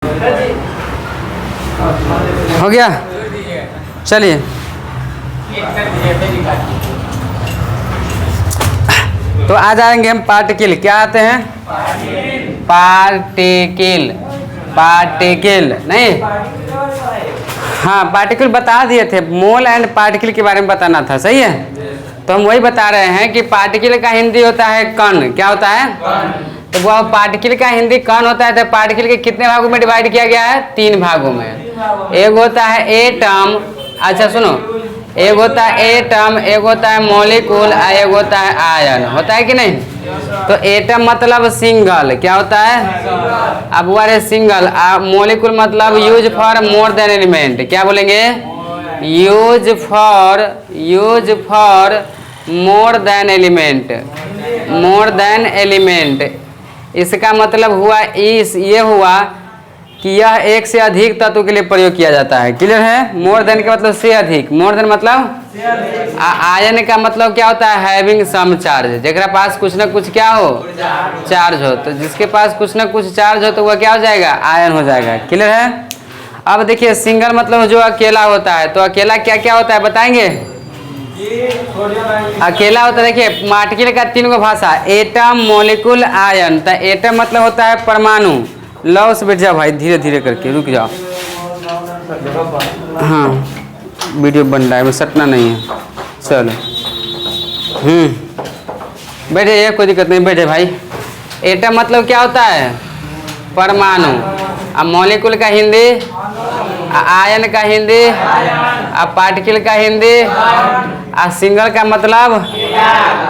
हो गया, चलिए। तो आ जाएंगे हम पार्टिकल। क्या आते हैं? पार्टिकल। पार्टिकल नहीं, हाँ पार्टिकल बता दिए थे, मोल एंड पार्टिकल के बारे में बताना था, सही है। तो हम वही बता रहे हैं कि पार्टिकल का हिंदी होता है कण। क्या होता है? तो वह पार्टिकल का हिंदी कण होता है। तो पार्टिकल के कितने भागों में डिवाइड किया गया है? 3 भागों में। एक होता है एटम, अच्छा सुनो, एक होता है एटम, एक होता है मॉलिक्यूल, एक होता है आयन। होता है कि नहीं? तो एटम मतलब सिंगल, क्या होता है? अब वो है सिंगल। मॉलिक्यूल मतलब use for more than element. क्या बोलेंगे? Use for more than element. More than element, इसका मतलब हुआ ये हुआ कि यह एक से अधिक तत्व के लिए प्रयोग किया जाता है। क्लियर है? मोर देन का मतलब से अधिक, मोर देन मतलब आयन का मतलब क्या होता है? हैविंग सम चार्ज, जेकरा पास कुछ ना कुछ क्या हो? चार्ज हो। तो जिसके पास कुछ ना कुछ चार्ज हो तो वह क्या हो जाएगा? आयन हो जाएगा। क्लियर है? अब देखिए सिंगल मतलब जो अकेला होता है। तो अकेला क्या क्या होता है बताएंगे? अकेला होता है, देखिए पार्टिकल का 3 गो भाषा, एटम, मॉलिक्यूल, आयन। तो एटम मतलब होता है परमाणु। लो से बैठ जाओ भाई, धीरे धीरे करके रुक जाओ। हाँ वीडियो बन रहा है, वो सटना नहीं है। चलो बैठे, ये कोई दिक्कत नहीं, बैठे भाई। एटम मतलब क्या होता है? परमाणु। अब मॉलिक्यूल का हिंदी, आयन का हिंदी, अब पार्टिकल का हिंदी, सिंगल का मतलब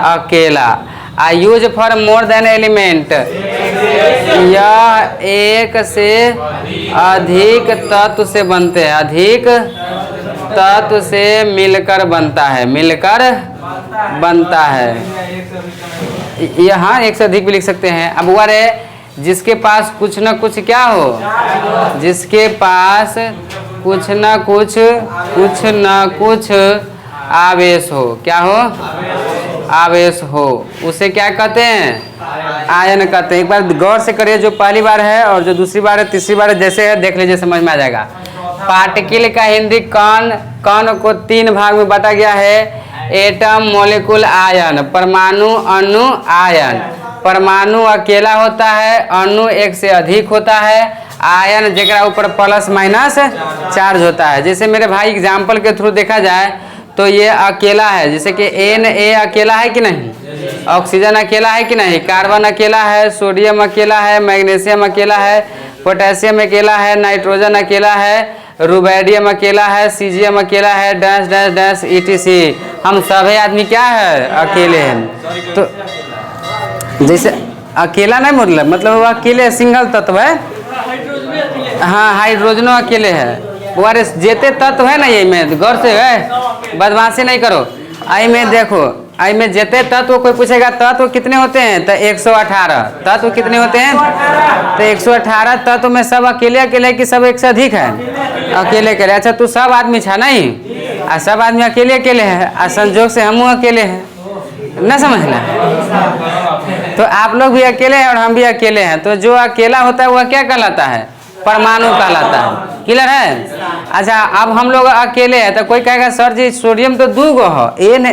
अकेला। Use for more than element, यह एक से अधिक तत्व से बनते हैं, अधिक तत्व से मिलकर बनता है, मिलकर बनता है। यहाँ एक से अधिक भी लिख सकते हैं। अब वो है जिसके पास कुछ न कुछ क्या हो, जिसके पास कुछ न कुछ आवेश हो। क्या हो? आवेश हो, उसे क्या कहते हैं? आयन कहते हैं। एक बार गौर से करिए, जो पहली बार है और जो दूसरी बार है, तीसरी बार है, जैसे है देख लीजिए, समझ में आ जाएगा। पार्टिकल का हिंदी कण। कण को 3 भाग में बांटा गया है, एटम, मॉलिक्यूल, आयन। परमाणु, अणु, आयन। परमाणु अकेला होता है, अणु एक से अधिक होता है, आयन जेकरा ऊपर प्लस माइनस चार्ज होता है। जैसे मेरे भाई एग्जाम्पल के थ्रू देखा जाए तो ये अकेला है, जैसे कि Na अकेला है कि नहीं? ऑक्सीजन अकेला है कि नहीं? कार्बन अकेला है, सोडियम अकेला है, मैग्नीशियम अकेला है, पोटेशियम अकेला है, नाइट्रोजन अकेला है, रुबेडियम अकेला है, सीजियम अकेला है, डैश डैश डैश ETC। हम सभी आदमी क्या है? अकेले हैं। तो जैसे अकेला नहीं मतलब वो अकेले सिंगल तत्व है। हाँ हाइड्रोजनो अकेले है। वो जेते तत्व है ना, ये में गौर से है, बदमाशी नहीं करो। आई में देखो, आई में जेते तत्व, कोई पूछेगा तत्व कितने होते हैं तो 118 तत्व कितने होते हैं? तो 118 तत्व में सब अकेले अकेले कि सब एक से अधिक है? अकेले अकेले। अच्छा तू सब आदमी छा नहीं, सब आदमी अकेले अकेले है, संजोग से हम अकेले हैं, न समझना। तो आप लोग भी अकेले हैं और हम भी अकेले हैं। तो जो अकेला होता है वह क्या कहलाता है? परमाणु कहलाता है। क्लियर है? अच्छा अब हम लोग अकेले हैं तो कोई कहेगा सर जी सोडियम तो 2 गो है, Na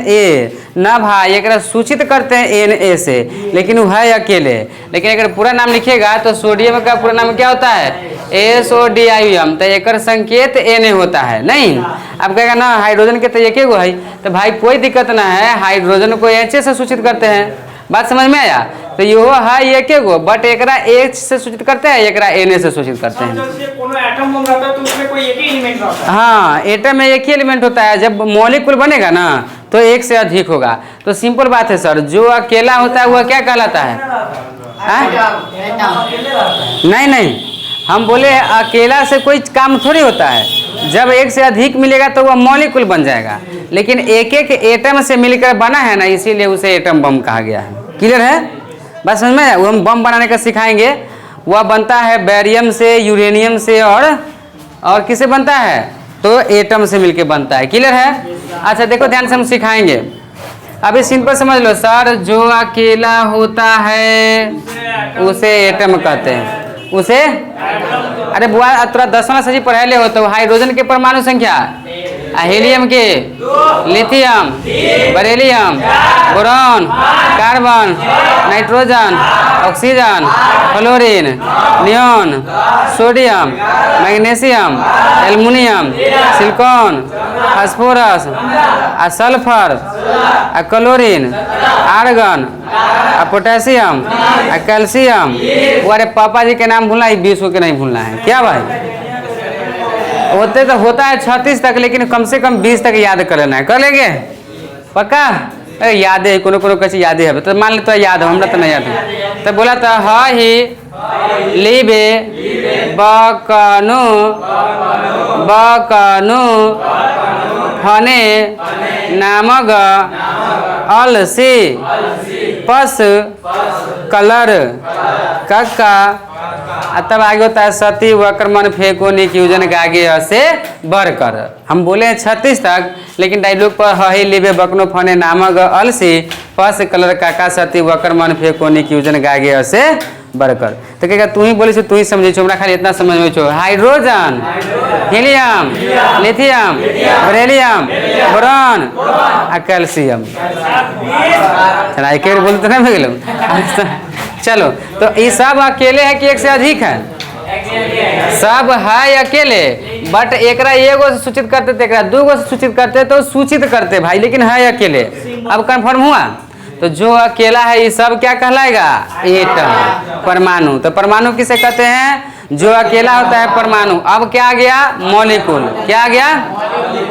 ना भाई, एक सूचित करते हैं Na से, लेकिन वह है अकेले। लेकिन अगर पूरा नाम लिखेगा तो सोडियम का पूरा नाम क्या होता है? SODIUM। तो एक संकेत Na होता है नहीं। अब कहेगा ना हाइड्रोजन के तो एक गो है, तो भाई कोई दिक्कत ना है, हाइड्रोजन को H से सूचित करते हैं। बात समझ में आया? तो यो है एक गो, बट एकरा H से सूचित करते हैं, एकरा Na से सूचित करते हैं। एटम बन रहा है तो उसमें कोई एक ही एलिमेंट रहता है। हाँ एटम में एक ही एलिमेंट होता है। जब मॉलिक्यूल बनेगा ना तो एक से अधिक होगा। तो सिंपल बात है सर, जो अकेला होता है वह क्या कहलाता है? नहीं नहीं, हम बोले अकेला से कोई काम थोड़ी होता है। जब एक से अधिक मिलेगा तो वह मॉलिक्यूल बन जाएगा, लेकिन एक एक एटम से मिलकर बना है ना, इसीलिए उसे एटम बम कहा गया है। क्लियर है? बस समझ में? वो हम बम बनाने का सिखाएंगे। वह बनता है बेरियम से, यूरेनियम से और किससे बनता है? तो एटम से मिलके बनता है। क्लियर है? अच्छा देखो ध्यान से हम सिखाएंगे। अभी सिंपल समझ लो सर, जो अकेला होता है उसे एटम कहते हैं। उसे अरे बुआ तोरा 10वां सजी पढ़ाई हो तो हाइड्रोजन के परमाणु संख्या हीलियम के lithium beryllium boron carbon nitrogen oxygen fluorine neon sodium magnesium aluminium silicon phosphorus आ सल्फर आ क्लोरीन आर्गन आ पोटेशियम आ कैल्शियम। वो अरे पापा जी के नाम भूलना है, 20 के नहीं भूलना है क्या भाई। होते तो होता है 36 तक, लेकिन कम से कम 20 तक याद कर लेना है। कर लेंगे पक्का। अरे याद है कोनो कैसे याद है तो मान ले तो याद है, हमरा तो नहीं याद है। तो बोला था ही लीबे बकनु बकनु फने नामक अलसी पस कलर कक्का। तब आगे होता है सती वक्रमण फेंको निक्यूजन के आगे से बढ़कर। हम बोले हैं 36 तक, लेकिन डायलॉग पर ही लिबे बकनो फने नामक अलसी पस कलर काका सती वक्रमण फेंको निक्यूजन के आगे से बढ़कर। तो क्या तू ही बोले तू ही समझे छो, हमरा खाली इतना समझ में छो। Hydrogen helium lithium beryllium boron आ कैल्शियम। चला एक बार बोलते ना भगलो। चलो तो ये सब अकेले है कि एक से अधिक है? सब है अकेले, बट एकरा एगो से सूचित करते थे, एकरा दूगो से सूचित करते तो सूचित करते भाई, लेकिन है अकेले। अब कंफर्म हुआ? तो जो अकेला है ये सब क्या कहलाएगा? एटम परमाणु। तो परमाणु किसे कहते हैं? जो अकेला होता है परमाणु। अब क्या आ गया? मॉलिक्यूल। क्या आ गया?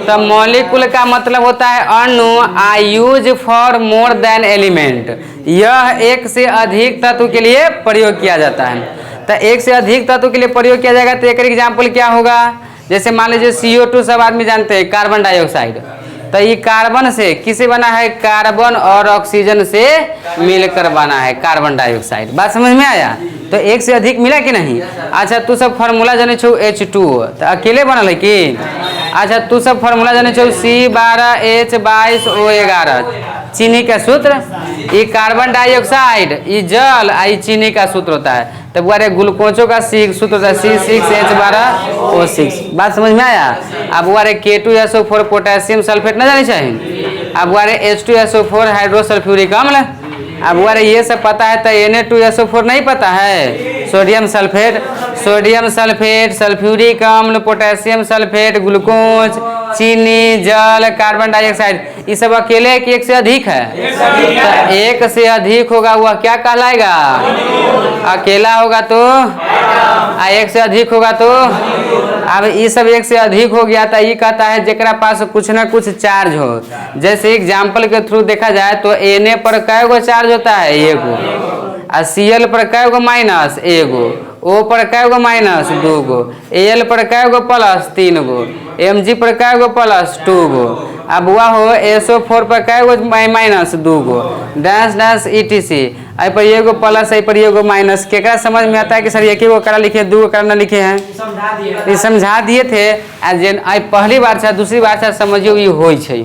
तो मॉलिक्यूल का मतलब होता है अणु I use for more than element. यह एक से अधिक तत्व के लिए प्रयोग किया जाता है। तो एक से अधिक तत्व के लिए प्रयोग किया जाएगा तो एक एग्जाम्पल क्या होगा? जैसे मान लीजिए CO2 सब आदमी जानते हैं, कार्बन डाइऑक्साइड। तो ये कार्बन से किसे बना है? कार्बन और ऑक्सीजन से मिलकर बना है कार्बन डाइऑक्साइड। बात समझ में आया? तो एक से अधिक मिला कि नहीं? अच्छा तू सब फार्मूला जाने छो H2O, तो अकेले बनल है कि? अच्छा तू सब फार्मूला जाने छो C12H22O11 चीनी का सूत्र। ये कार्बन डाइऑक्साइड, ये जल, ये चीनी का सूत्र होता है। तब बारे ग्लूकोजो का सूत्र होता है C6H12O6। बात समझ में आया? अब बारे K2SO4 पोटेशियम सल्फेट ना जाने चाहिए। अब बारे H2SO4 हाइड्रोसल्फ्यूरिक अम्ल। अब बारे ये सब पता है तो Na2SO4 नहीं पता है? सोडियम सल्फेट सल्फ्यूरिक अम्ल पोटेशियम सल्फेट ग्लूकोज चीनी जल कार्बन डाइऑक्साइड। ये सब अकेले है कि एक से अधिक है? तो एक से अधिक होगा वह क्या कहलाएगा? अकेला होगा तो, एक से अधिक होगा तो। अब ये सब एक से अधिक हो गया तो ये कहता है जेकरा पास कुछ ना कुछ चार्ज हो। जैसे एग्जाम्पल के थ्रू देखा जाए तो Na पर कै गो चार्ज होता है? एगो। और Cl पर कै गो माइनस? एगो। O पर कै गो माइनस? 2 गो। Al पर कै गो प्लस? 3 गो। Mg पर कै गो प्लस? 2 गो। अब वह हो SO4 पर कै गो माइनस? 2 गो। Dash dash ETC। आई पर एगो प्लस, आई पर एगो माइनस। केकरा समझ में आता है कि सर एक ही गो करा लिखे, 2 गो करा ना लिखे हैं? ये समझा दिए थे। आई पहली बार छा दूसरी बार छा समझियो ये होई छै।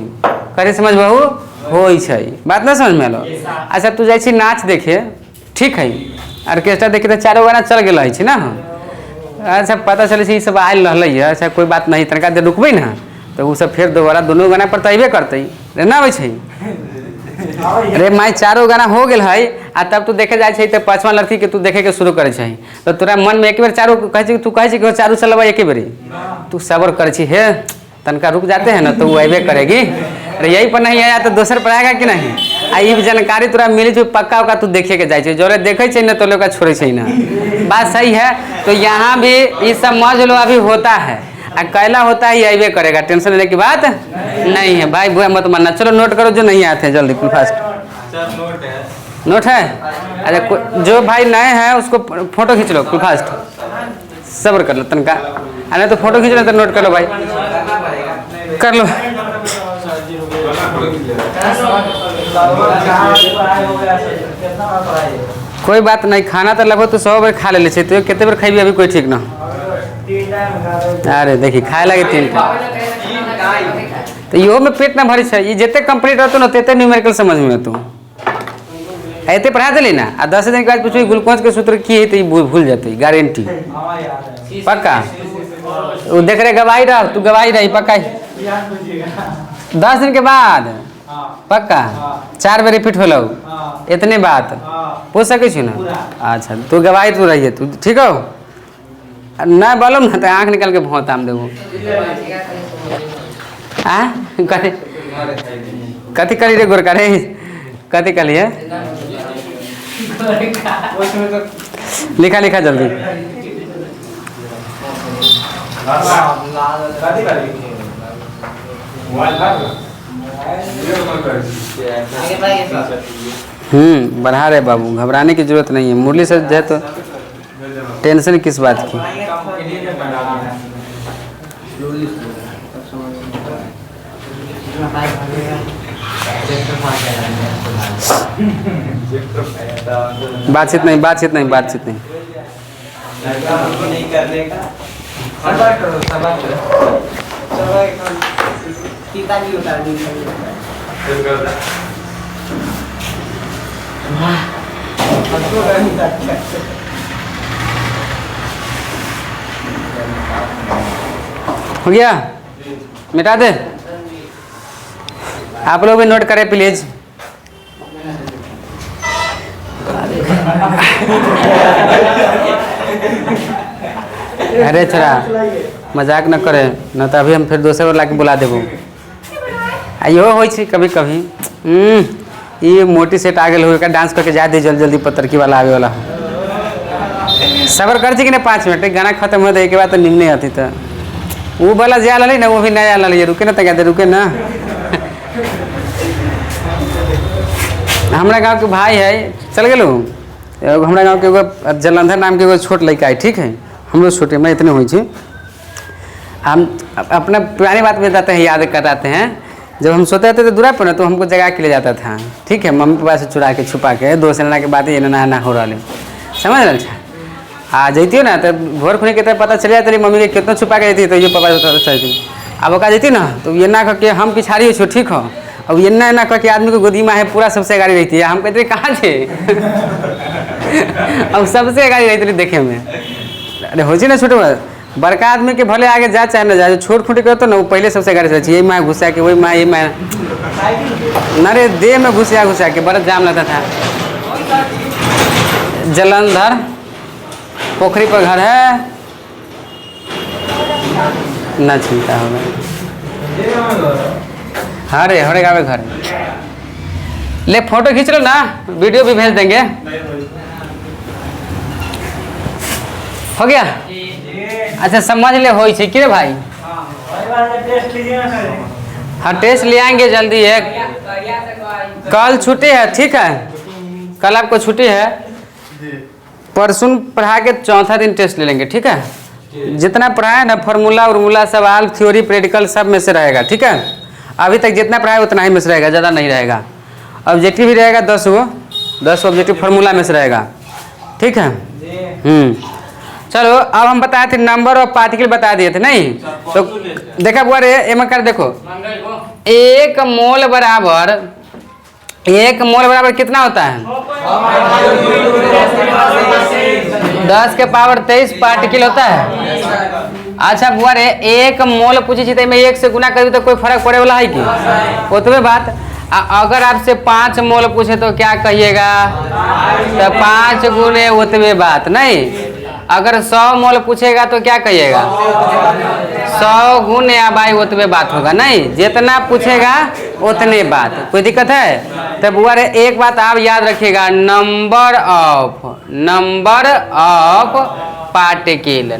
करे समझ बहू? होई छै। बात ना समझ में आलो? अच्छा तू जाइ छी नाच देखे, ठीक है? ऑर्केस्ट्रा देखे तो 4 गाना चल गए है ना। अच्छा पता चले ये सब आयल रही है। अच्छा कोई बात नहीं, तनका देर रुकबे ना तो वो सब फिर दोबारा दोनों गाना पर तैबे करते ना हो। अरे माई 4 गाना हो गए है आ तब तू देखे जाए तो 5वां लड़की के तू देखे के शुरू करे छै। तो तोरा मन में एक बार 4 कहे तू कहे 4 चलबा एक बारी तू सबर करे छी। हे तनका रुक जाते हैं ना तो वो अबे करेगी। अरे यही पर नहीं आया तो दोसर पर आएगा कि नहीं? आई जानकारी तोरा मिली जो पक्का होगा तू देखे के जाए जो देखे छै ना तो लोग छोड़े छै ना। बात सही है। तो यहाँ भी ये समझ लो अभी होता है कैला होता है, ये अबे करेगा। टेंशन लेने की बात नहीं है भाई, बुआ मत मानना। चलो नोट करो जो नहीं आते हैं जल्दी फास्ट। नोट है? अरे जो भाई नए हैं उसको फोटो खींच लो फास्ट, सब्र कर लो तनका। अरे तो फोटो खींच लो तो नोट कर लो भाई, कर लो। कोई बात नहीं, खाना तो लगभग तो 100 बार खा ले तो कितने बार खाई अभी कोई ठीक ना। अरे देखिए खाए लगे 3 टाइम तो इहो में पेट ना भरी है। ये जिते कंप्लीट रहते ना तेते न्यूमेरिकल समझ में तू ऐसे पढ़ा दिली ना आ 10 दिन के बाद पूछो ग्लूकोज के सूत्र की है तो ये भूल जाती गारंटी पक्का। वो देख रहे गवाही रहा तू गवाही रही पक्का 10 दिन के बाद पक्का 4 बार रिपीट होलो इतने बात पूछ सके छी ना। अच्छा तू गवाही तू रही है तू ठीक हो ना बोलो ना तो आँख निकाल के भौत आम देवो कथी करी रे गोरका रे कथी कलिए लिखा लिखा जल्दी बढ़ा रहे बाबू घबराने की जरूरत नहीं है। मुरली से जो है तो टेंशन किस बात की। बातचीत नहीं बातचीत नहीं बातचीत नहीं हो गया मिटा दे। आप लोग भी नोट करें प्लीज। अरे छोरा मजाक न करे न तो अभी हम फिर दोसर वाला के बुला देबो। इहो होइ छै कभी कभी ये मोटी सेट आ गए हो डांस करके जा दे जल्दी जल्दी पत्तरकी वाला आवे वाला सबर कर छी कि नहीं 5 मिनट गाना खत्म हो जाए के बाद तो निम्न आती तो वो वाला जा ली ना वो भी नया ला लिया रुके ना तक दे रुके ना। हमारा गांव के भाई है चल गेलू हमारा गांव के एगो जलंधर नाम के एगो छोट लड़का है ठीक है हम लोग छोटे में इतने हुई हम अपना पुरानी बात बताते हैं याद कराते हैं। जब हम सोते थे तो दूरा पर ना तो हमको जगा के ले जाता था ठीक है मम्मी पापा से चुरा के छुपा के 2 साल के बाद ये ना हो रहा समझ रहे आ जाती हो ना तो भोर खुने के पता चल जाता मम्मी के कितना छुपा के जाती तो ये पापा चाहती अब ओका जाती ना तो ये ना करके हम पिछाड़ी छो ठीक हो अब ये ना करके आदमी को गोदी में है पूरा सबसे गाड़ी रहती है हम कहते कहाँ थे अब सबसे गाड़ी रहती थी देखे में। अरे हो ना छोटे बड़का आदमी के भले आगे जा चाहे ना जाए छोट खूटी करते ना वो पहले सबसे गाड़ी रहती यही माँ घुसा के वही माँ ये माँ नारे देह में घुसा के बड़ा जाम लगता था। जलंधर पोखरी पर घर है ना चिंता होगा हरे हरे गाँव घर ले फोटो खींच लो ना वीडियो भी भेज देंगे। हो गया अच्छा समझ ले हो कि भाई हाँ टेस्ट ले आएंगे जल्दी है कल छुट्टी है ठीक है कल आपको छुट्टी है परसों पढ़ा के चौथा दिन टेस्ट ले लेंगे ठीक है। जितना पढ़ाया ना फार्मूला उर्मूला सवाल थ्योरी प्रैक्टिकल सब में से रहेगा ठीक है। अभी तक जितना पढ़ाया उतना ही में से रहेगा ज़्यादा नहीं रहेगा। ऑब्जेक्टिव भी रहेगा 10 ऑब्जेक्टिव फार्मूला में से रहेगा ठीक है। चलो अब हम बताए थे नंबर और पार्टिकल बता दिए थे नहीं तो देखा बुआ रे एम कर देखो 1 मोल बराबर कितना होता है 10 के पावर 23 पार्टिकल होता है। अच्छा बुआ रे 1 मोल पूछी थी तो मैं 1 से गुना करी तो कोई फर्क पड़े वाला है कि उतने बात। अगर आपसे 5 मोल पूछे तो क्या कहिएगा तो 5 गुने उतने बात नहीं। अगर 100 मोल पूछेगा तो क्या कहिएगा 100 गुने या बाई उतने बात होगा नहीं जितना पूछेगा उतने बात कोई दिक्कत है। तो बुआ रे एक बात आप याद रखिएगा नंबर ऑफ पार्टिकल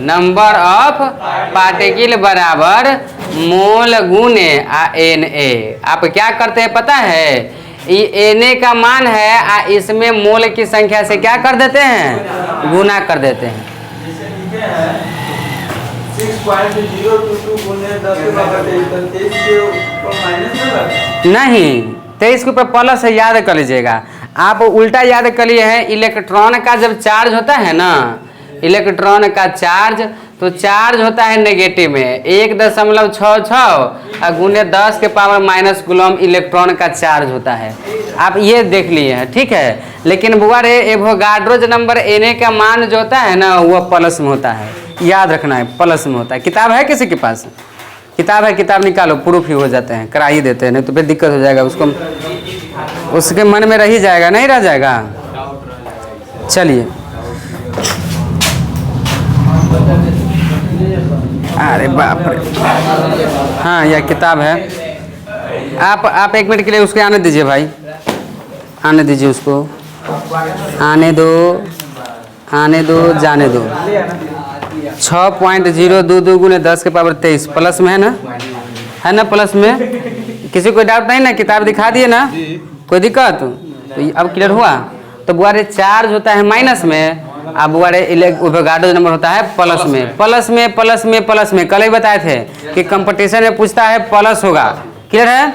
बराबर मोल गुने Na। आप क्या करते हैं पता है ये Na का मान है इसमें मोल की संख्या से क्या कर देते हैं गुना कर देते हैं। 6.022 नहीं 23 के ऊपर प्लस है याद कर लीजिएगा। आप उल्टा याद कर लिए हैं इलेक्ट्रॉन का जब चार्ज होता है ना इलेक्ट्रॉन का चार्ज तो चार्ज होता है नेगेटिव में 1.66 और गुने 10 के पावर माइनस कूलम इलेक्ट्रॉन का चार्ज होता है। आप ये देख लिए हैं, ठीक है। लेकिन बुआ रे एवोगाड्रो नंबर Na का मान जो होता है ना वो प्लस में होता है, याद रखना है, प्लस में होता है। किताब है किसी के पास? किताब है, किताब निकालो, प्रूफ ही हो जाते हैं, करा ही देते हैं, नहीं तो फिर दिक्कत हो जाएगा उसको, उसके मन में रह ही जाएगा, नहीं रह जाएगा। चलिए, अरे बाप रे, हाँ यह किताब है। आप 1 मिनट के लिए उसके आने दीजिए भाई, आने दीजिए उसको, आने दो, आने दो, जाने दो। 6.022 गुने 10 के पावर 23 प्लस में है ना प्लस में। किसी कोई डाउट नहीं ना? किताब दिखा दिए ना, कोई दिक्कत? तो अब क्लियर हुआ। तो बुआरे चार्ज होता है माइनस में, अब बुआरे एवोगाड्रो नंबर होता है प्लस में। प्लस में प्लस में प्लस में कल ही बताए थे कि कंपटीशन में पूछता है प्लस होगा, क्लियर है।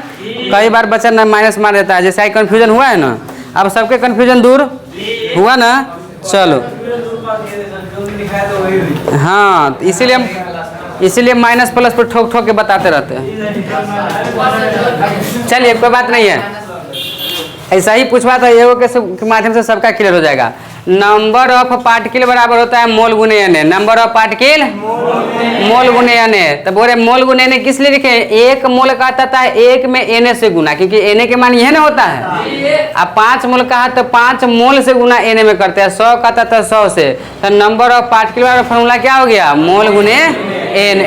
कई बार बच्चा ना माइनस मार देता है, जैसे आई कन्फ्यूजन हुआ है ना, अब सबके कन्फ्यूजन दूर हुआ ना। चलो, हाँ इसीलिए माइनस प्लस पर ठोक ठोक के बताते रहते हैं। चलिए कोई बात नहीं है, ऐसा ही पूछवा तो एगो के माध्यम से सबका क्लियर हो जाएगा। नंबर ऑफ पार्टिकल बराबर होता है मोल गुने Na। नंबर ऑफ पार्टिकल मोल गुने Na। तो बोले मोल गुने Na किस लिए लिखे? एक मोल का आता है 1 में Na से गुना, क्योंकि Na के मान यह ना होता है। अब 5 मोल का है तो 5 मोल से गुना Na में करते हैं। 100 का आता था 100 से, तो नंबर ऑफ पार्टिकल वाला फॉर्मूला क्या हो गया? मोल गुने Na।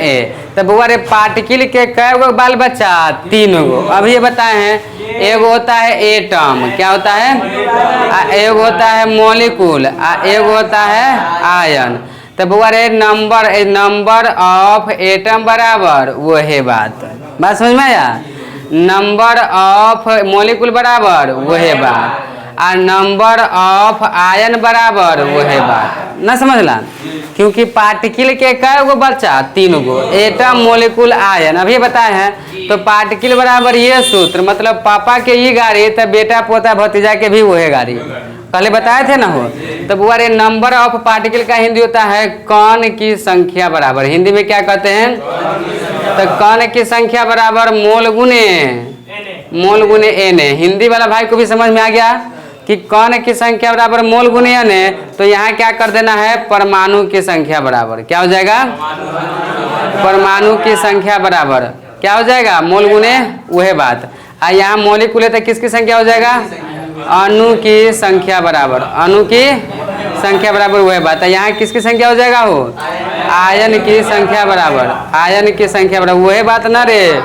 तो बोले पार्टिकल के कै गो बाल बच्चा? 3 गो। अभी ये बताए हैं, एगो होता है एटम, क्या होता है? एगो होता है मॉलिक्यूल, एगो होता है आयन। तो बुआ रे नंबर ऑफ एटम बराबर वो है बात समझ में आया। नंबर ऑफ मॉलिक्यूल बराबर वो है बात, और नंबर ऑफ आयन बराबर वो है बात, ना समझला। क्योंकि पार्टिकल के कै गो बच्चा? 3 गो, एटम मॉलिक्यूल आयन। अभी बताए हैं। तो पार्टिकल बराबर ये सूत्र, मतलब पापा के ये गाड़ी तो बेटा पोता भतीजा के भी वो है गाड़ी, पहले बताए थे ना हो। तो बुआ रे नंबर ऑफ पार्टिकल का हिंदी होता है कण की संख्या बराबर। हिंदी में क्या कहते हैं? तो कण की संख्या बराबर मोल गुने Na। हिंदी वाला भाई को भी समझ में आ गया कि कण की संख्या बराबर मोल गुने Na। तो यहाँ क्या कर देना है? परमाणु की संख्या बराबर क्या हो जाएगा? परमाणु की संख्या बराबर क्या हो जाएगा? मोल गुने वह बात। और यहाँ मॉलिक्यूल है तो किसकी संख्या हो जाएगा? अणु की संख्या बराबर, अणु की संख्या बराबर वह बात है। यहाँ किसकी संख्या हो जाएगा? हो आयन की संख्या बराबर, आयन की संख्या बराबर वह बात ना रे,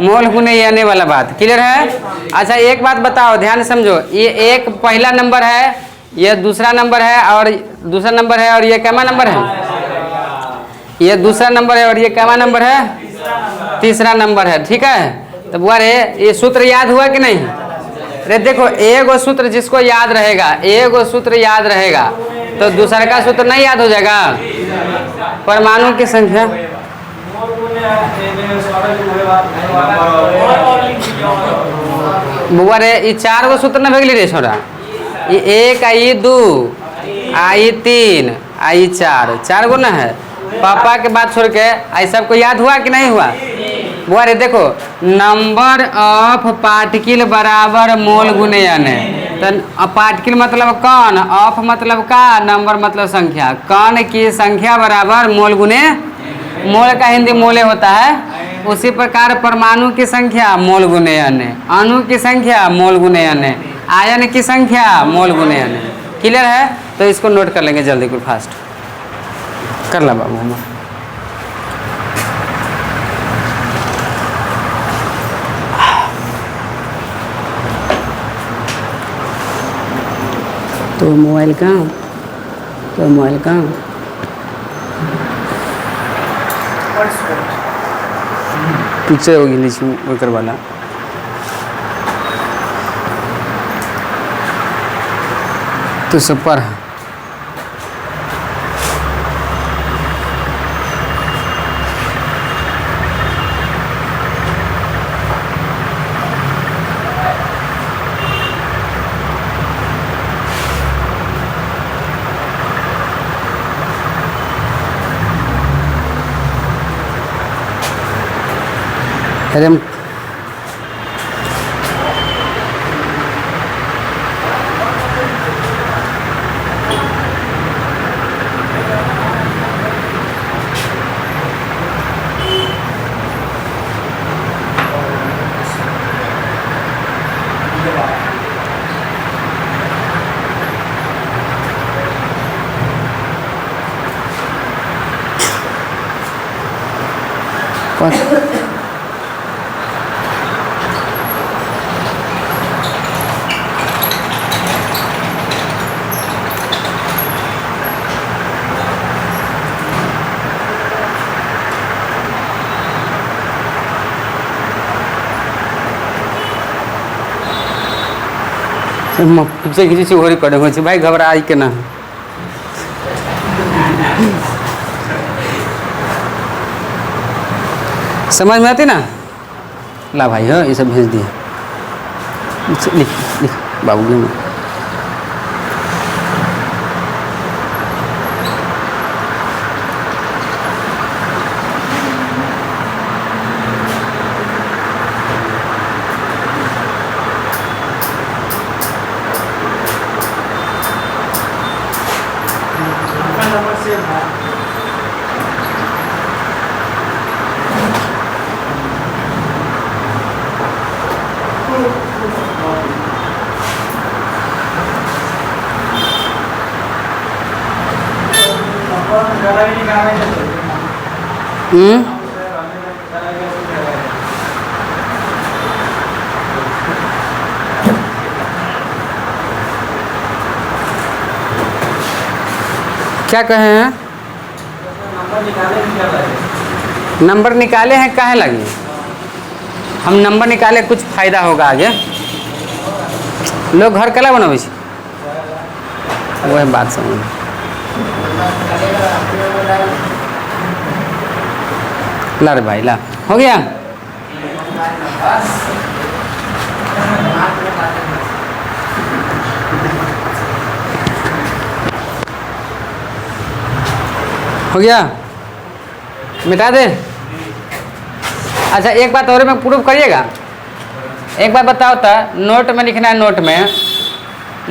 मोल गुने Na वाला बात, क्लियर है। अच्छा एक बात बताओ, ध्यान से समझो। ये एक पहला नंबर है, ये दूसरा नंबर है, और दूसरा नंबर है, और ये कैमा नंबर है? ये दूसरा नंबर है, और ये कैमा नंबर है? तीसरा नंबर है, ठीक है। तो बुआ रे ये सूत्र याद हुआ कि नहीं? अरे देखो, एगो सूत्र जिसको याद रहेगा, एगो सूत्र याद रहेगा तो दूसरा का सूत्र नहीं याद हो जाएगा। परमाणु की संख्या बुआ रे ये 4 गो सूत्र न भगली रे छोड़ा। ये 1 आई 2 आई 3 आई 4 गो ना है। पापा के बात छोड़ के आई सबको याद हुआ कि नहीं हुआ? बुआ रे देखो, नंबर ऑफ पार्टिकल बराबर मोल गुने Na। तो पार्टिकल मतलब कण, ऑफ मतलब का, नंबर मतलब संख्या। कण की संख्या बराबर मोल गुने, मोल का हिंदी मोले होता है। उसी प्रकार परमाणु की संख्या मोल गुने Na, अणु की संख्या मोल गुने Na, आयन की संख्या मोल गुने Na। क्लियर है? तो इसको नोट कर लेंगे जल्दी, कोई फास्ट कर ला बाबू। हम तो मोबाइल कहाँ, तो मोबाइल कहाँ? पीछे होगी नीचे ऊपर वाला। तो सब पर है। अरे से किसी हो रिकॉर्डिंग हो भाई घबरा के ना समझ में आती ना ला भाई हो ये सब भेज दिए लिख लिख बाबू में क्या कहे हैं नंबर निकाले हैं काहे लगे हम नंबर निकाले कुछ फायदा होगा आगे लोग घर कला बनावे वह बात समझ ला रे भाई ला हो गया हो गया मिटा दे अच्छा एक बात और में प्रूफ करिएगा एक बात बताओ तो नोट में लिखना है नोट में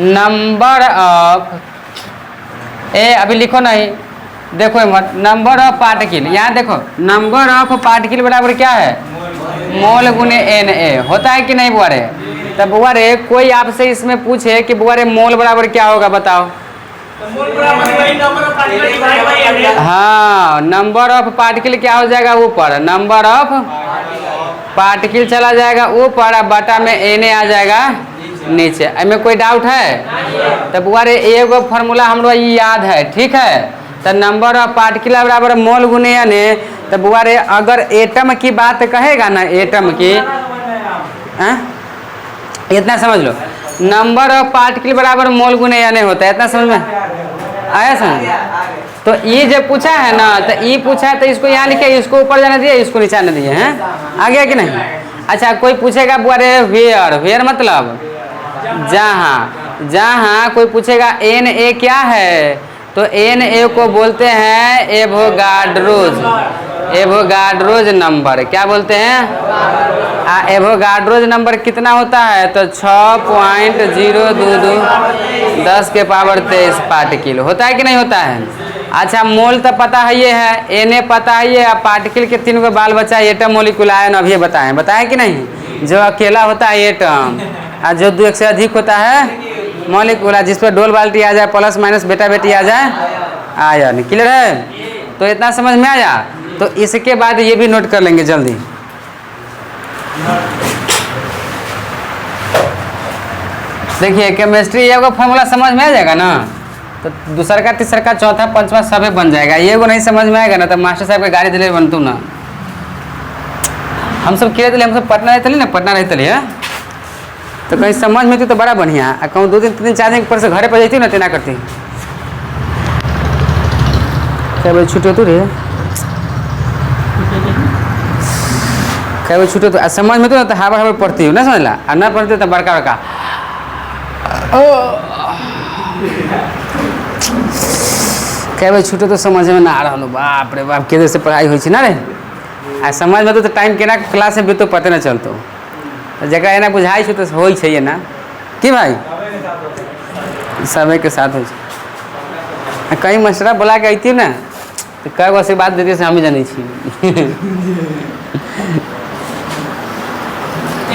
नंबर ऑफ ए अभी लिखो नहीं देखो मत नंबर ऑफ पार्टिकल यहाँ देखो नंबर ऑफ पार्टिकल बराबर क्या है मोल गुने एन ए होता है कि नहीं बुआ रे तब बुआ रे कोई आपसे इसमें पूछे कि बुआ रे मोल बराबर क्या होगा बताओ हाँ नंबर ऑफ पार्टिकल क्या हो जाएगा ऊपर नंबर ऑफ पार्टिकल चला जाएगा ऊपर और बटा में एन आ जाएगा नीचे इनमें कोई डाउट है तब बुआ रे एगो फार्मूला हम लोग याद है ठीक है तो नंबर ऑफ पार्टिकल बराबर मोल गुने एन तो बुआ रे अगर एटम की बात कहेगा ना एटम की इतना समझ लो नंबर ऑफ पार्टिकल बराबर मोल गुने एन होता है इतना समझ में आया समझ तो ये जब पूछा है ना तो ये पूछा है तो इसको यहाँ लिखे इसको ऊपर जाने दिए इसको नीचे आने दिए हैं आ गया कि नहीं अच्छा कोई पूछेगा बुआ रे वेयर मतलब जहाँ जहाँ कोई पूछेगा एन ए क्या है तो एन ए को बोलते हैं एवोगाड्रोज नंबर क्या बोलते हैं एवोगाड्रोज नंबर कितना होता है तो 6.022 10 के पावर 23 पार्टिकल होता है कि नहीं होता है अच्छा मोल तो पता है ये है एन ए पता है ये पार्टिकल के 3 बाल बचा एटम मोलिकुल आयन अभी बताएं कि नहीं जो अकेला होता है एटम और जो 2 से अधिक होता है मॉलिक्यूल जिस पर डोल बाल्टी आ जाए प्लस माइनस बेटा बेटी आ जाए आयन क्लियर है तो इतना समझ में आया तो इसके बाद ये भी नोट कर लेंगे जल्दी देखिए केमिस्ट्री ये को फॉर्मूला समझ में आ जाएगा ना तो दूसरा का तीसरा का चौथा पांचवा सभी बन जाएगा ये को नहीं समझ में आएगा ना तो मास्टर साहब के गाड़ी दिले बनतू ना हम सब खेले हम सब पटना रहते ना पटना रहते है तो कहीं समझ में थी तो बड़ा बढ़िया कहूँ 2 दिन 3 दिन 4 दिन पर से घरे पर जाती ना तेना करती क्या बजे छुट्टी होती रे क्या बजे छुट्टी तो समझ में तो ना तो हावर हावर पढ़ती हूँ ना समझ ला और ना पढ़ती तो बड़का बड़का क्या बजे छुट्टी तो समझ में ना आ रहा बाप रे बाप के से पढ़ाई हुई ना रे आ समझ में तो टाइम केना क्लास में भी तो पते ना चलतो तो जगह एना बुझाई छो तो होई छै ना कि भाई समय के साथ हो कहीं मशरा बोला के अती ना तो कई गो से बात देती से हम ही जानी छी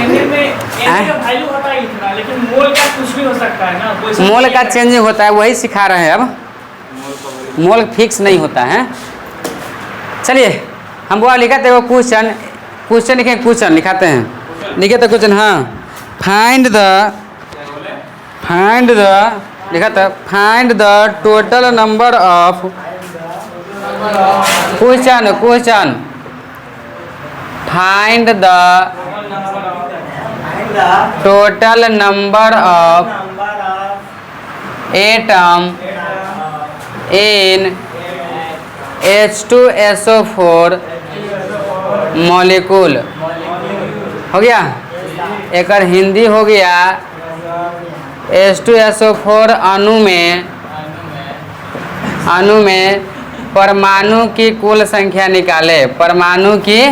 वैल्यू होता है इतना, लेकिन मोल का कुछ भी हो सकता है ना, कोई मोल का चेंजिंग होता है, वही सिखा रहे हैं अब। मोल फिक्स नहीं होता है। चलिए हम वो लिखाते हैं, वो क्वेश्चन लिखे, क्वेश्चन लिखाते हैं, लिखे तो क्वेश्चन। हाँ, फाइंड द लिखा था, find the total number of question find the total number of atom in H2SO4 molecule. हो गया, एक हिंदी हो गया H2SO4 अणु में परमाणु की कुल संख्या निकाले। परमाणु की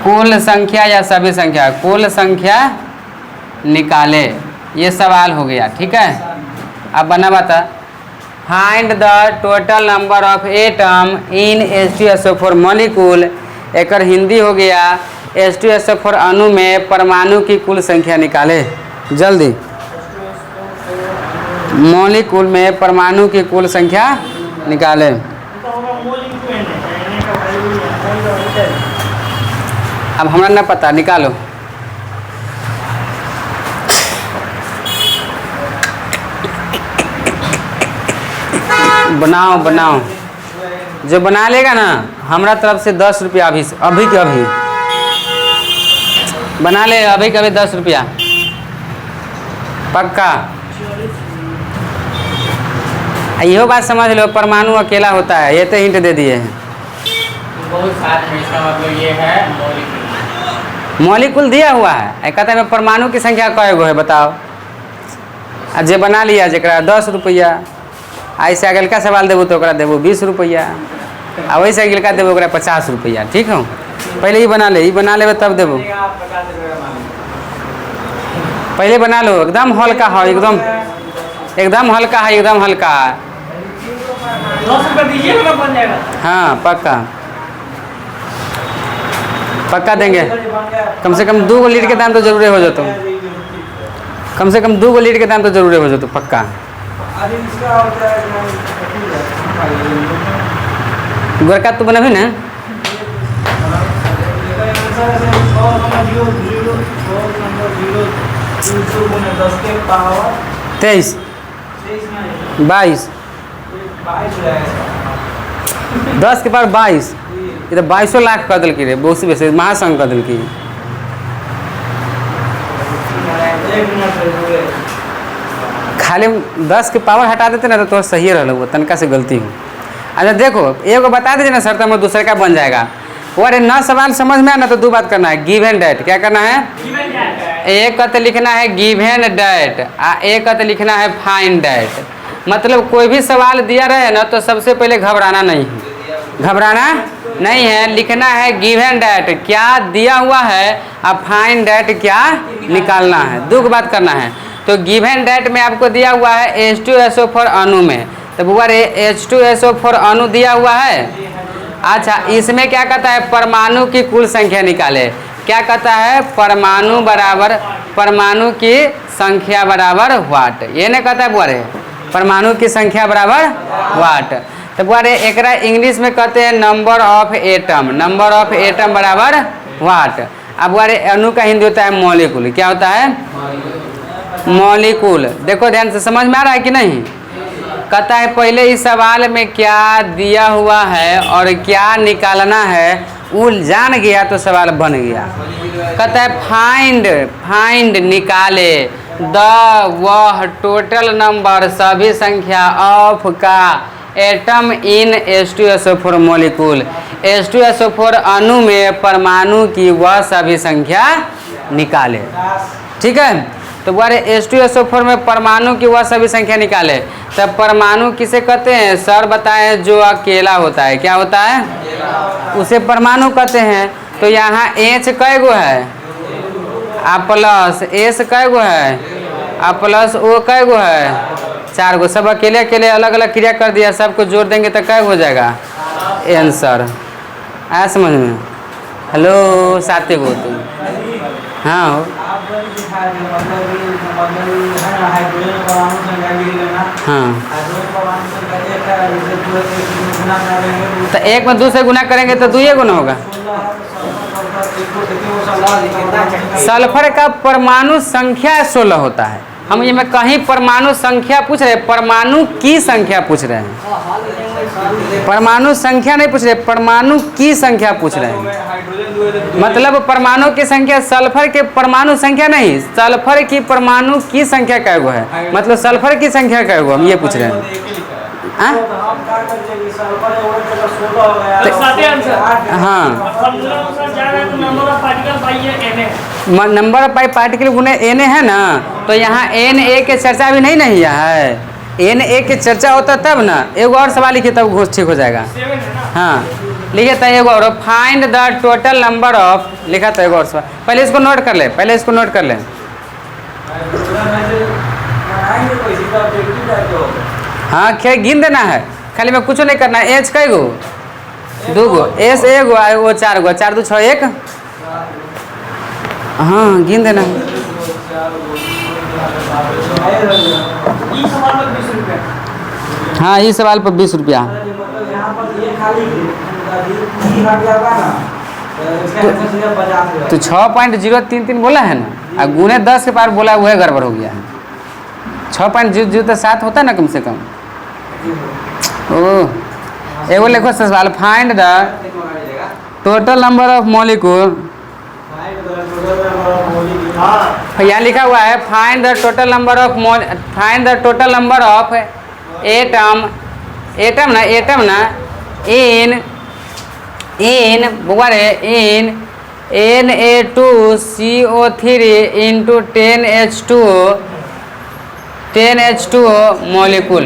कुल संख्या या सभी संख्या, कुल संख्या निकाले, ये सवाल हो गया। ठीक है, अब बना बता, find the total number of atom in H2SO4 molecule. एक हिंदी हो गया H2SO4 अणु में परमाणु की कुल संख्या निकाले। जल्दी, मॉलिक्यूल में परमाणु की कुल संख्या निकाले। अब हमरा ना पता, निकालो। बनाओ, जो बना लेगा ना हमरा तरफ से 10 रुपया अभी के अभी बना ले, अभी के अभी 10 रुपया पक्का। यहो बात समझ लो, परमाणु अकेला होता है, ये तो हिंट दे दिए हैं। बहुत साथ में, इसका मतलब ये है मॉलिक्यूल दिया हुआ है, कहता है परमाणु की संख्या कय गो है बताओ। आ जे बना लिया जरा 10 रुपया, ऐसे अगलका सवाल देवो तो देवो 20 रुपया, आ वैसे अगलका देवो 50 रुपया। ठीक हो, पहले ही बना ले तब देवो। पहले बना लो, एकदम हल्का है, एकदम हल्का है, एकदम हल्का है। 10 रुपये दीजिए ना, बन जाएगा। हाँ पक्का देंगे। कम से कम 2 लीटर के दाम तो जरूर हो जाता, कम से कम 2 लीटर के दाम तो जरूर हो जाता पक्का। गोरका तू बना भी ना, तेईस 22 10 के पावर 22, ये तो 22 लाख कर दिल की रे, बहुत वैसे महासंघ कर दिल की। खाली 10 के पावर हटा देते ना तो सही रहा, वो तनका से गलती हो। अच्छा देखो, एगो बता दीजिए ना सर, तो मैं दूसरे का बन जाएगा। और ना सवाल समझ में आना तो 2 बात करना है, गिव एंड डेट। क्या करना है? एक का तो लिखना है गिव एंड डेट, एक का तो लिखना है फाइंड डेट। मतलब कोई भी सवाल दिया रहे ना तो सबसे पहले घबराना नहीं है, लिखना है गिव एंड डेट क्या दिया हुआ है, अब फाइंड डेट क्या निकालना है। 2 बात करना है। तो गिव एंड डेट में आपको दिया हुआ है H2SO4 अणु में, तो बुआ H2SO4 अणु दिया हुआ है। अच्छा, इसमें क्या कहता है, परमाणु की कुल संख्या निकाले। क्या कहता है, परमाणु की संख्या बराबर व्हाट, ये नहीं कहता है बुआ रे, परमाणु की संख्या बराबर व्हाट। तो बुआ रे एकरा इंग्लिश में कहते हैं नंबर ऑफ एटम बराबर व्हाट। अब बुआ रे अणु का हिंदी होता है मॉलिक्यूल। क्या होता है? मॉलिक्यूल। देखो ध्यान से, समझ में आ रहा है कि नहीं? कहता है पहले इस सवाल में क्या दिया हुआ है और क्या निकालना है वो जान गया तो सवाल बन गया। कहता है फाइंड निकाले वह टोटल नंबर सभी संख्या ऑफ का atom in H2SO4 molecule, H2SO4 अणु में परमाणु की वह सभी संख्या निकाले। ठीक है, तो बोले H2SO4 में परमाणु की वह सभी संख्या निकाले। तब परमाणु किसे कहते हैं? सर बताए जो अकेला होता है। क्या होता है? उसे परमाणु कहते हैं। तो यहाँ H कै गो है? आ प्लस S कै गो है? आ प्लस O कै गो है? 4 गो। सब अकेले अकेले अलग अलग क्रिया कर दिया, सबको जोड़ देंगे तो कै हो जाएगा? आंसर। आया समझ में? हेलो साथी गो तुम। हाँ हो। हाँ तो एक में 2 से गुना करेंगे तो 2 गुना होगा। सल्फर का परमाणु संख्या 16 होता है। हम ये में कहीं परमाणु संख्या पूछ रहे हैं, परमाणु की संख्या पूछ रहे हैं। परमाणु संख्या नहीं पूछ रहे, परमाणु की संख्या पूछ रहे हैं। मतलब परमाणु की संख्या, सल्फर के परमाणु संख्या नहीं, सल्फर की परमाणु की संख्या कै गो है, मतलब सल्फर की संख्या कै गो, हम ये पूछ रहे हैं। हाँ नंबर ऑफ पार्टिकल गुने Na है ना, तो यहाँ Na के चर्चा अभी नहीं है। Na के चर्चा होता तब ना। एक और सवाल लिखिए तब घोष ठीक हो जाएगा। हाँ लिखिए तो एक और, find the total number of, लिखा था एक और सवाल। पहले इसको नोट कर ले, पहले इसको नोट कर ले। हाँ खे गिन देना है, खाली में कुछ नहीं करना है। H कै गो? 2 गो। S 1 गो, वो 4 गो। 4 2 6 1। हाँ गिन देना है। हाँ इस सवाल पर 20 रुपया। तो 6.033 बोला है ना, और गुने 10 के पार बोला वह गड़बड़ हो गया है। 6.007 होता है ना कम से कम। ओह एगो लिखो सवाल, find the total number of molecule. यहाँ लिखा हुआ है find the total number of atom, atom ना इन बुआरे इन Na2CO3 इंटू 10H2O मॉलिक्यूल।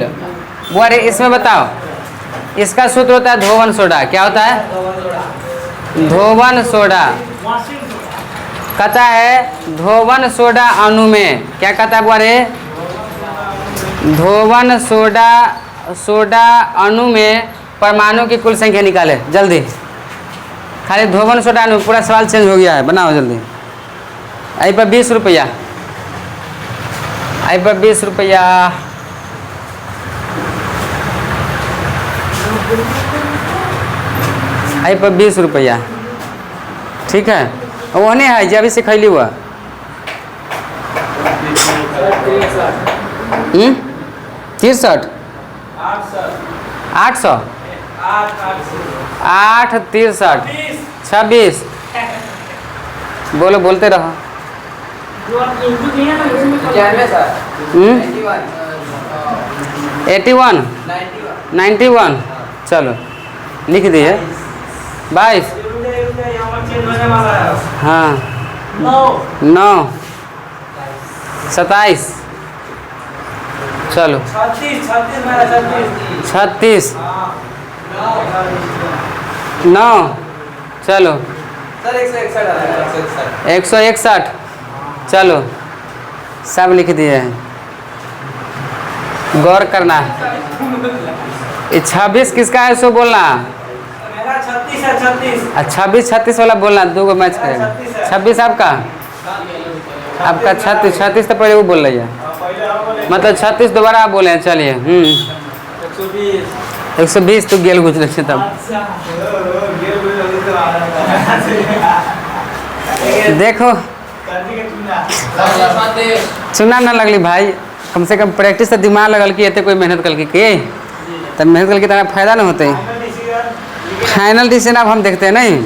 बुआरे इसमें बताओ, इसका सूत्र होता है धोवन सोडा। क्या होता है? धोवन सोडा। कहता है धोवन सोडा अणु में, क्या कहता है बुआरे? धोवन सोडा अणु में परमाणु की कुल संख्या निकाले जल्दी। खाली धोवन सोडा अणु, पूरा सवाल चेंज हो गया है, बनाओ जल्दी। आई पर 20 रुपया, आई पर 20 रुपया। आई पर 20 रुपया, ठीक है। वो नहीं है जब से खैली हुआ 63 800 8 63 26। बोलो बोलते रहो। 81 91 चलो लिख दिए 22। हाँ 9 27 चलो 36 9 चलो 161 चलो सब लिख दिए हैं। गौर करना, ये 26 किसका है सो बोलना। 26 36 वाला बोलना, 2 गो मैच करेगा। 26 आपका, आपका 36 तो पहले वो बोल रही है, मतलब 36 दोबारा आप बोले हैं। चलिए 120 तो गेल गुजरे से तब देखो चुना ना लगली भाई, कम से कम प्रैक्टिस से दिमाग लगल कि एते कोई मेहनत कल के तब मेहनत कल के तरह फायदा ना होते। फाइनल डिसीजन अब हम देखते हैं नहीं।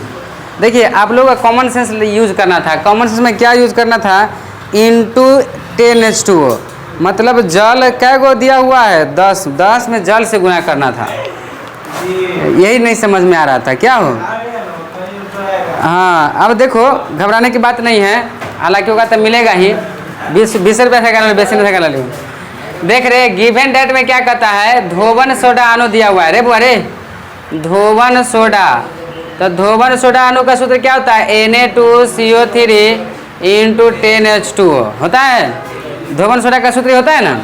देखिए आप लोग का कॉमन सेंस यूज करना था। कॉमन सेंस में क्या यूज करना था? इंटू 10H2O, मतलब जल क्या गो दिया हुआ है 10, 10 में जल से गुना करना था। यही नहीं समझ में आ रहा था क्या हो। हाँ अब देखो घबराने की बात नहीं है, हालांकि होगा तो मिलेगा ही। 20 रुपया से कर बेसी नहीं कर लियो। देख रहे गिवन डेट में क्या कहता है, धोवन सोडा अणु दिया हुआ है रे बुआ रे, धोवन सोडा। तो धोवन सोडा अणु का सूत्र क्या होता है, Na2CO3 इंटू 10H2O होता है। धोवन सोडा का सूत्र होता है ना।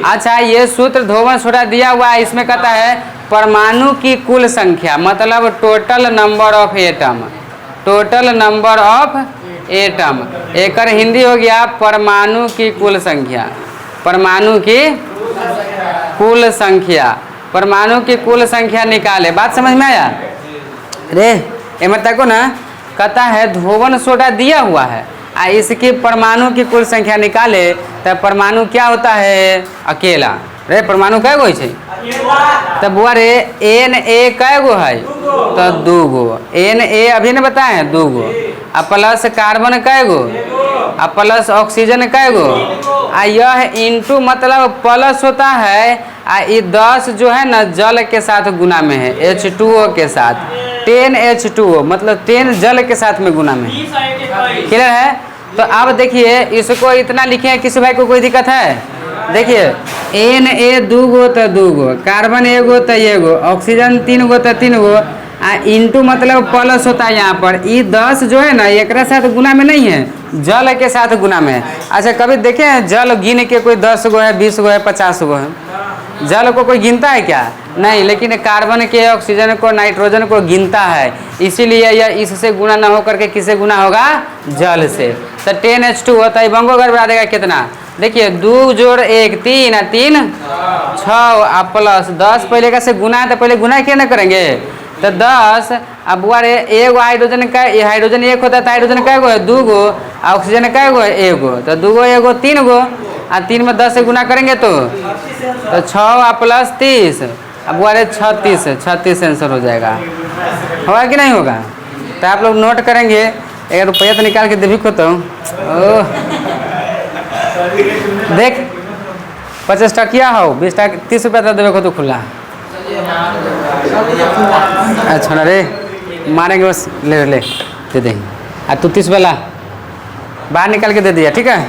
अच्छा ये सूत्र धोवन सोडा दिया हुआ है, इसमें कहता है परमाणु की कुल संख्या, मतलब total number of atom, total number of atom. एक हिंदी हो गया परमाणु की कुल संख्या, परमाणु की कुल संख्या, परमाणु की कुल संख्या निकाले। बात समझ में आया रे? एम तक ना कहता है धोवन सोडा दिया हुआ है, इसकी परमाणु की कुल संख्या निकाले तो परमाणु क्या होता है, अकेला रे। परमाणु कै गो है, तब बुआ रे Na कै गो है, तो 2 गो। Na अभी ने बताए 2 गो, आ प्लस कार्बन कै गो, आ प्लस ऑक्सीजन कै गो, आ यह इंटू मतलब प्लस होता है, आ ये 10 जो है ना जल के साथ गुना में है, H2O के साथ 10H2O, मतलब 10 जल के साथ में गुना में। क्लियर है? तो अब देखिए इसको इतना लिखे हैं, किसी भाई को कोई दिक्कत है? देखिए Na 2 गो तो 2 गो, कार्बन 1 गो तो 1 गो, ऑक्सीजन 3 गो तो 3 गो, आ इंटू मतलब प्लस होता है यहाँ पर। ये 10 जो है ना एक साथ गुना में नहीं है, जल के साथ गुना में है। अच्छा कभी देखे जल गिन के कोई 10 गो है, 20 गो है, 50 गो है? जल को कोई गिनता है क्या? नहीं। लेकिन कार्बन के, ऑक्सीजन को, नाइट्रोजन को गिनता है, इसीलिए यह इससे गुना ना हो करके किससे गुना होगा, जल से। तो 10H2 होता है, बंगो घर बढ़ा देगा कितना, देखिए 2 जोड़ 1 3, 3 6, आप प्लस 10 पहले का से गुना है, तो पहले गुना क्या ना करेंगे, तो 10। अब बुआ रे एगो हाइड्रोजन का, हाइड्रोजन 1 होता है तो हाइड्रोजन कै गो है, 2 गो, ऑक्सीजन कै गो है, 1 गो, तो 2 गो 1 गो 3 गो, आ 3 में 10 से गुना करेंगे तो 6 आ प्लस 30, अब बुआ रे 36 आंसर हो जाएगा। होगा कि नहीं होगा? तो आप लोग नोट करेंगे, 1 रुपया तो निकाल के देवी को तो देख 50 टकिया हो, 20 टका 30 रुपया तो देवे को तो खुला। अच्छा ना रे मारेंगे बस, ले ले दे देंगे। आ तू 30 वाला बाहर निकाल के दे दिया, ठीक है?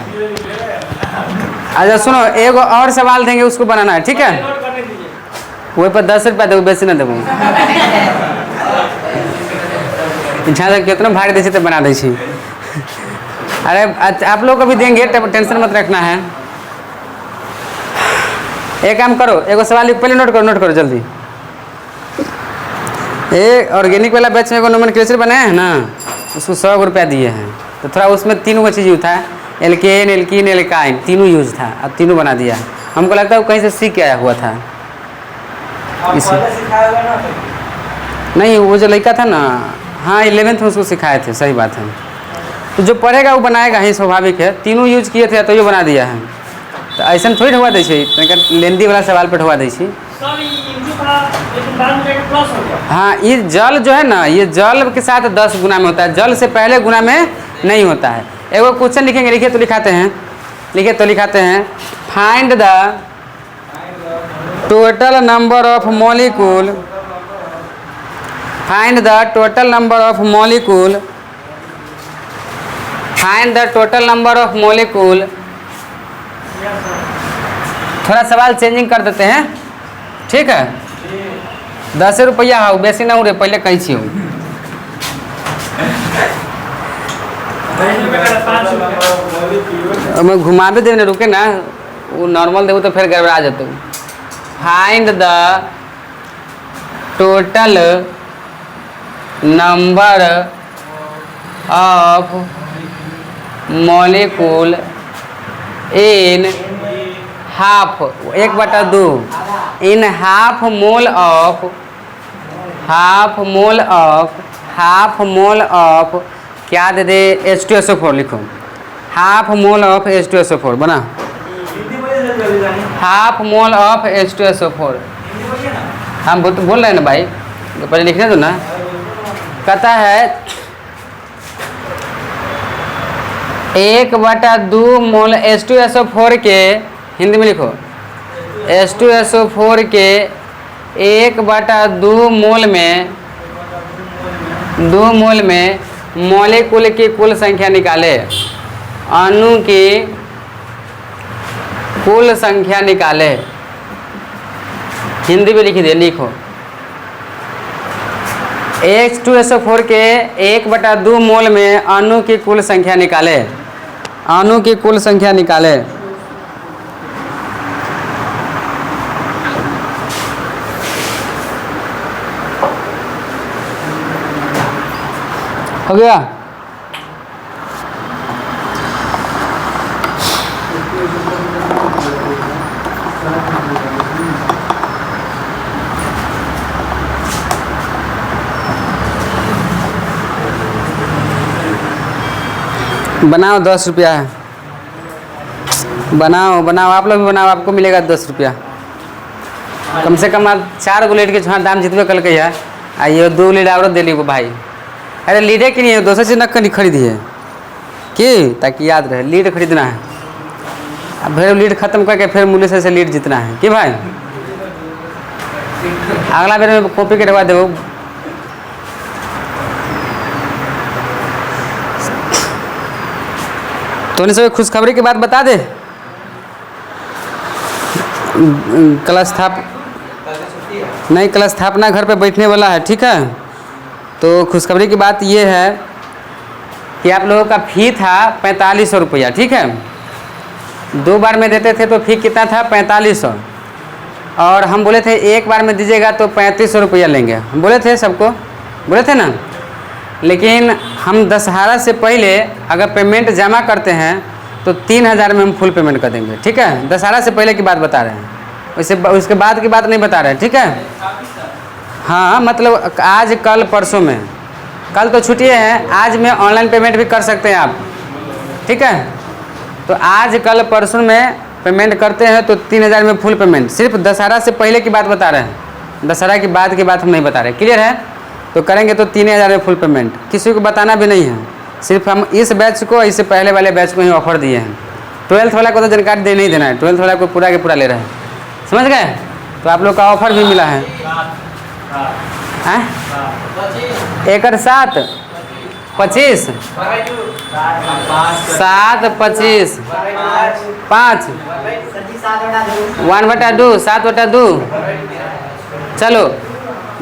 अच्छा सुनो, एक और सवाल देंगे, उसको बनाना है, ठीक है? वही पर 10 रुपया देव, बेसी ना देव। जहाँ तक कितना भारी दे तो बना दी। अरे आप लोग को भी देंगे, टेंशन मत रखना है। एक काम करो, एगो सवाल पहले नोट करो जल्दी। ये ऑर्गेनिक वाला बैच में एगो नोमेनक्लेचर बनाया है ना, उसको 100 रुपया दिए हैं, तो थोड़ा उसमें 3 गो चीज़ यूज था, एल्केन, एल्कीन, एल्काइन, तीनों यूज था, अब तीनों बना दिया। हमको लगता है वो कहीं से सीख के आया हुआ था। नहीं वो जो लड़का था ना, हाँ 11th में उसको सिखाए थे, सही बात है। तो जो पढ़ेगा वो बनाएगा ही, स्वाभाविक है। तीनों यूज किए थे तो ये बना दिया है। तो ऐसा थोड़ी ढवा दी, लेंदी वाला सवाल पर ढवा दी। हाँ ये जल जो है ना, ये जल के साथ 10 गुना में होता है, जल से पहले गुना में नहीं होता है। एगो क्वेश्चन लिखेंगे, लिखे तो लिखाते हैं, find the total number of molecule, find the total number of molecule, find the total number of molecule. थोड़ा सवाल चेंजिंग कर देते हैं, ठीक है? 10 रुपया हो, बेसी ना हो रे, पहले कहीं छी हो। मैं घुमा भी देने, रुके ना, वो नॉर्मल देव तो फिर गड़बड़ा जाते। Find the total number of molecule in half, 1/2, in half mole of क्या दे दे, H2SO4 लिखो, हाफ मोल ऑफ H2SO4 बना, हाफ मोल ऑफ H2SO4। हम बोल रहे हैं ना भाई, तो पहले लिखने दो ना। कहता है 1/2 मोल H2SO4 के, हिंदी में लिखो, H2SO4 के 1/2 मोल में, 2 मोल में मॉलिक्यूल की कुल संख्या निकाले, अणु की कुल संख्या निकाले। हिंदी में लिख दे, लिखो। H2SO4 के 1/2 मोल में अणु की कुल संख्या निकाले। अणु की कुल संख्या निकाले। हो गया? बनाओ, 10 रुपया है। बनाओ बनाओ, आप लोग भी बनाओ, आपको मिलेगा 10 रुपया। कम से कम आप 4 गो लीड के छुआ दाम जितबे कल के है। आइए 2 लीड और दे ली वो भाई। अरे लीडे की नहीं है, दूसरे चीज़ न खरीदी है कि ताकि याद रहे लीड खरीदना है। अब फिर लीड खत्म करके फिर मूल्य से लीड जीतना है कि भाई। अगला बेर में कॉपी करवा दो। तो उन्हें सब खुशखबरी की बात बता दे। कल स्थापना घर पे बैठने वाला है, ठीक है। तो खुशखबरी की बात ये है कि आप लोगों का फ़ी था 4500 रुपया, ठीक है। 2 बार में देते थे तो फ़ी कितना था? 4500। और हम बोले थे 1 बार में दीजिएगा तो 3500 रुपया लेंगे, हम बोले थे सबको, बोले थे ना। लेकिन हम दशहरा से पहले अगर पेमेंट जमा करते हैं तो 3000 में हम फुल पेमेंट कर देंगे, ठीक है। दशहरा से पहले की बात बता रहे हैं, उसके बाद की बात नहीं बता रहे हैं, ठीक है। हाँ, मतलब आज कल परसों में, कल तो छुट्टी है, आज में ऑनलाइन पेमेंट भी कर सकते हैं आप, ठीक है। तो आज कल परसों में पेमेंट करते हैं तो 3000 में फुल पेमेंट। सिर्फ दशहरा से पहले की बात बता रहे हैं, दशहरा की बाद की बात हम नहीं बता रहे। क्लियर है? तो करेंगे तो 3000 में फुल पेमेंट। किसी को बताना भी नहीं है, सिर्फ हम इस बैच को, इससे पहले वाले बैच को ही ऑफर दिए हैं। 12th वाला को तो जानकारी दे नहीं देना है, 12th वाला को पूरा के पूरा ले रहे हैं, समझ गए। तो आप लोग का ऑफर भी मिला है। एकड़ 7 25 7 25 5 1/2 7/2। चलो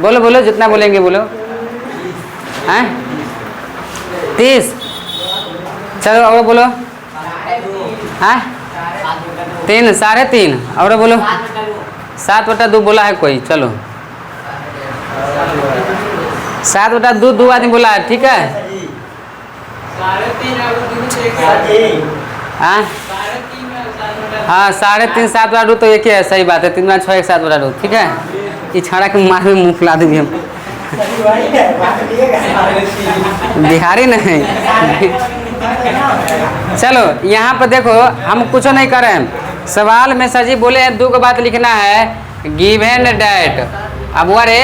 बोलो बोलो, जितना बोलेंगे बोलो। हैं 30। चलो और बोलो। हैं 3 3.5 और बोलो। 7/2 बोला है कोई? चलो 7/2 2 आदमी बोला है, ठीक है। हाँ 3.5 7/2 तो एक ही है, सही बात है। 3 6 1 7/2, ठीक है। ये छाड़ा के मार में मुँह फुला देंगे हम। बिहारी नहीं। चलो यहाँ पर देखो, हम कुछ नहीं कर रहे हैं। सवाल में सर जी बोले हैं 2 को बात लिखना है, गिवन डेट। अब वो रे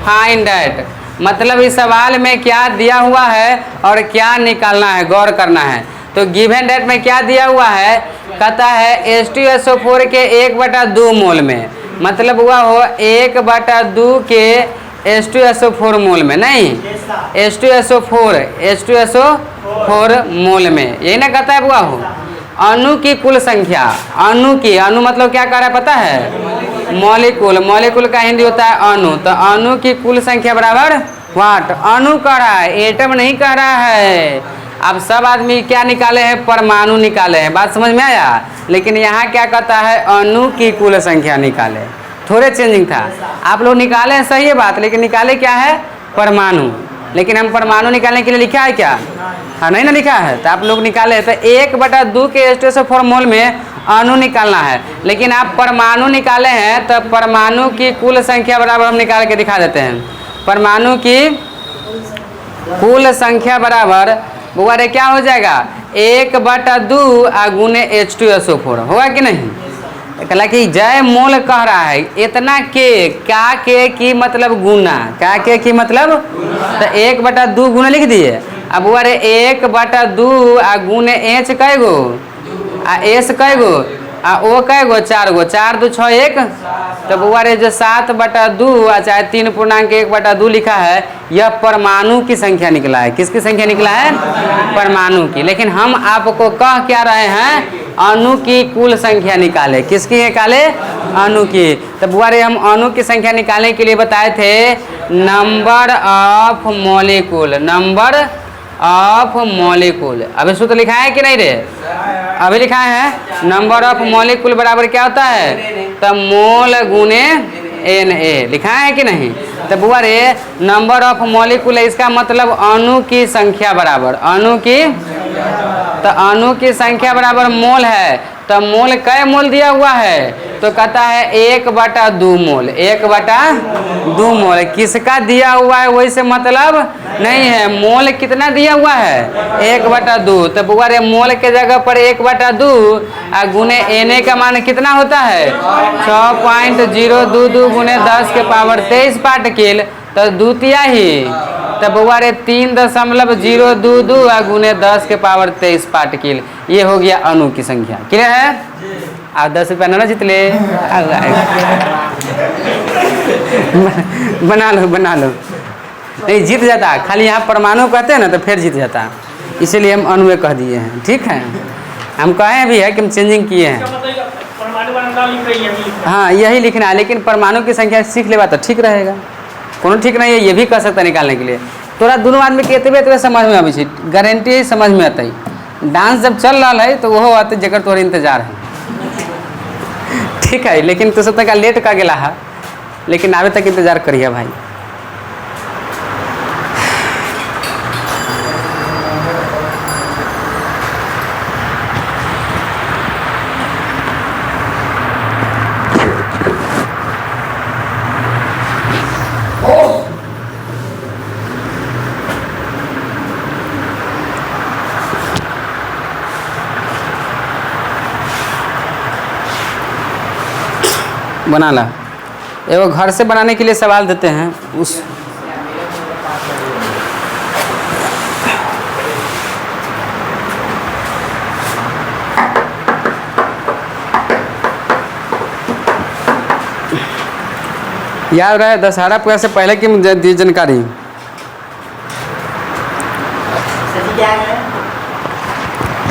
फाइंड डेट, मतलब इस सवाल में क्या दिया हुआ है और क्या निकालना है, गौर करना है। तो गिवन डेट में क्या दिया हुआ है? कहता है H2SO4 के 1/2 मोल में, मतलब हुआ हो 1/2 के H2SO4 मोल में, नहीं H2SO4 मोल में, यही ना कहता है हुआ हो। अणु की कुल संख्या, अणु मतलब क्या कह रहा है पता है? मॉलिक्यूल। मॉलिक्यूल का हिंदी होता है अणु। तो अणु की कुल संख्या बराबर वाट? अणु कह रहा है, एटम नहीं कह रहा है। अब सब आदमी क्या निकाले हैं? परमाणु निकाले हैं। बात समझ में आया? लेकिन यहाँ क्या कहता है? अणु की कुल संख्या निकाले। थोड़े चेंजिंग था, आप लोग निकाले हैं, सही है बात, लेकिन निकाले क्या है? परमाणु। लेकिन हम परमाणु निकालने के लिए लिखा है क्या? हाँ नहीं ना लिखा है, तो आप लोग निकाले। तो 1/2 के H2SO4 मोल में अणु निकालना है, लेकिन आप परमाणु निकाले हैं तो परमाणु की कुल संख्या बराबर हम निकाल के दिखा देते हैं। परमाणु की कुल संख्या बराबर बुआ रे क्या हो जाएगा? 1/2 गुने H2SO4 होगा कि नहीं? कहला कि जय मोल कह रहा है इतना के, क्या के की मतलब गुना, क्या के की मतलब, तो 1/2 गुना लिख दिए। अब बुआ रे 1/2 गुने एच कै गो आ एस कै गो आ ओ कै गो? 4 गो। 4 2 6 1। तो बुआ रे जो 7/2 चाहे 3.1/2 लिखा है, यह परमाणु की संख्या निकला है। किसकी संख्या निकला है? परमाणु की। लेकिन हम आपको कह क्या रहे हैं? अणु की कुल संख्या निकाले। किसकी निकाले? अणु की। तो बुआ रे हम अणु की संख्या निकालने के लिए बताए थे number of molecule, number of molecule. अभी सूत्र लिखा है कि नहीं रे? अभी लिखा है नंबर ऑफ मॉलिक्यूल बराबर क्या होता है? तो मोल गुने Na लिखा है कि नहीं? तो बुआ रे नंबर ऑफ मॉलिक्यूल है, इसका मतलब अणु की संख्या बराबर, अणु की, तो अणु की संख्या बराबर मोल है। तो मोल कै मोल दिया हुआ है? तो कहता है 1/2 मोल, 1/2 मोल। किसका दिया हुआ है वही से मतलब नहीं है, मोल कितना दिया हुआ है? 1/2। तो बुआ रे मोल के जगह पर 1/2 और गुने Na का मान कितना होता है? 6.022 गुने 10 के पावर 23 पार्टिकल, तो द्वितीय ही। तो बुआ रे 3.022 और गुने 10 के पावर 23 पार्टिकल, ये हो गया अणु की संख्या। क्लियर है? आप 10 रुपया ना जीत ले, बना लो बना लो। नहीं जीत जाता, खाली यहाँ परमाणु कहते हैं ना तो फिर जीत जाता, इसीलिए हम अणु कह दिए हैं। ठीक है, हम कहे भी है कि हम चेंजिंग किए हैं। हाँ यही लिखना है, लेकिन परमाणु की संख्या सीख लेगा तो ठीक रहेगा। कोनो ठीक नहीं है, ये भी कर सकता निकालने के लिए। तोरा दोनों आदमी के एतबे समझ में अभी छी, गारंटी समझ में आता है। डांस जब चल रहा है तो वो आते जगह तोहर इंतजार है। ठीक है, लेकिन तो सब तक लेट का गेला है, लेकिन आवे तक इंतजार करिए भाई। बना ला। एगो घर से बनाने के लिए सवाल देते हैं, उस याद रहे दशहरा पूजा से पहले की दी जानकारी।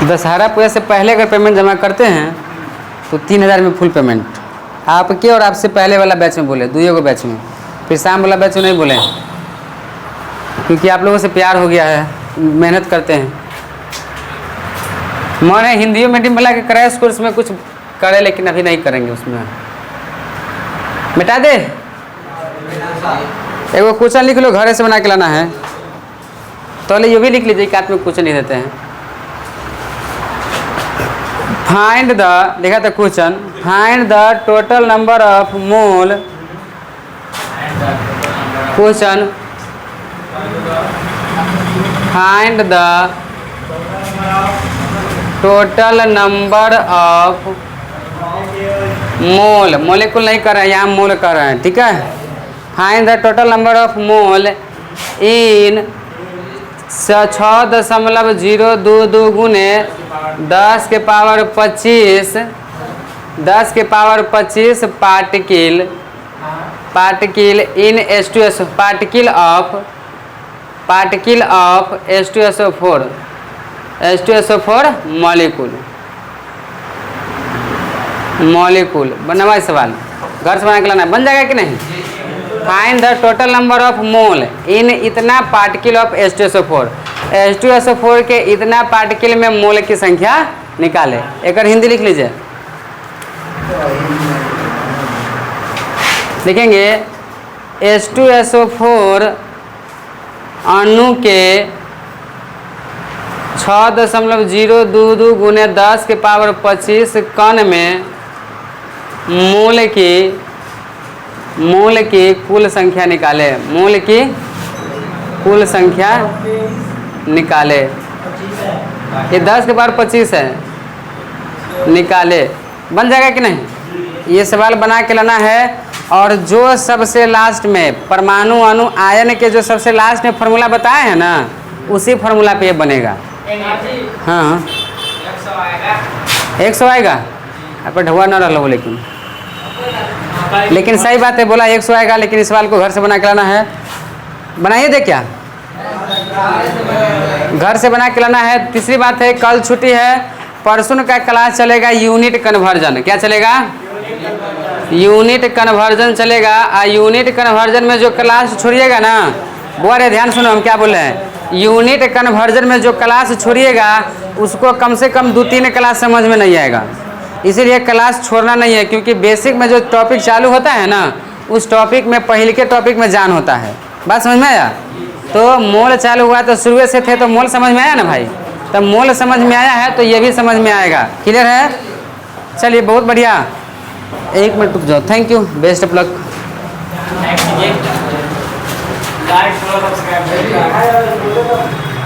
दशहरा पूजा से पहले अगर पेमेंट जमा करते हैं तो 3000 में फुल पेमेंट। आपके और आपसे पहले वाला बैच में बोले, दुइयों को बैच में, फिर शाम वाला बैच में नहीं बोले, क्योंकि आप लोगों से प्यार हो गया है, मेहनत करते हैं। मैंने हिंदी मीडियम वाला के क्रैश कोर्स में कुछ करे, लेकिन अभी नहीं करेंगे, उसमें मिटा दे। एगो क्वेश्चन लिख लो, घर से बना के लाना है। तो ये भी लिख लीजिए, एक में क्वेश्चन लिख देते हैं। फाइंड द, लिखा था question, find the total number of mole, question find the total number of mole, molecule नहीं कर रहे हैं यहाँ, मोल कर रहे हैं। ठीक है, find the total number of mole in 6.022 गुने 10 के पावर 25, 10 के power 25 particle in H2S, particle of H2SO4 molecule. बनवा सवाल, घर से बना के लाना, बन जाएगा कि नहीं? Find the total number of mole in इतना पार्टिकल ऑफ H2SO4, H2SO4 के इतना पार्टिकल में मोल की संख्या निकाले। एक हिंदी लिख लीजिए, लिखेंगे H2SO4 अणु के 6.022 गुने 10 के पावर 25 कण में मोल की कुल संख्या निकाले, मोल की कुल संख्या निकाले। ये 10 के पावर 25 है, निकाले। बन जाएगा कि नहीं? ये सवाल बना के लाना है। और जो सबसे लास्ट में परमाणु अणु आयन के जो सबसे लास्ट में फॉर्मूला बताए हैं ना, उसी फॉर्मूला पे ये बनेगा। हाँ 100 आएगा, आप ढुआ न रहा हो, लेकिन सही बात है, बोला 100 आएगा, लेकिन इस सवाल को घर से बना के लाना है। बनाइए दे क्या, घर से बना के लाना है। तीसरी बात है, कल छुट्टी है, परसों का क्लास चलेगा यूनिट कन्वर्जन। क्या चलेगा? यूनिट कन्वर्जन चलेगा। यूनिट कन्वर्जन में जो क्लास छोड़िएगा ना, बोले ध्यान सुनो हम क्या बोल रहे हैं। यूनिट कन्वर्जन में जो क्लास छोड़िएगा उसको कम से कम 2-3 क्लास समझ में नहीं आएगा। इसीलिए क्लास छोड़ना नहीं है, क्योंकि बेसिक में जो टॉपिक चालू होता है ना, उस टॉपिक में पहले के टॉपिक में जान होता है। बात समझ में आया? तो मोल चालू हुआ तो शुरू से थे तो मोल समझ में आया ना भाई? तब मोल समझ में आया है तो ये भी समझ में आएगा। क्लियर है? चलिए बहुत बढ़िया। 1 मिनट रुक जाओ। Thank you, best of luck. Like subscribe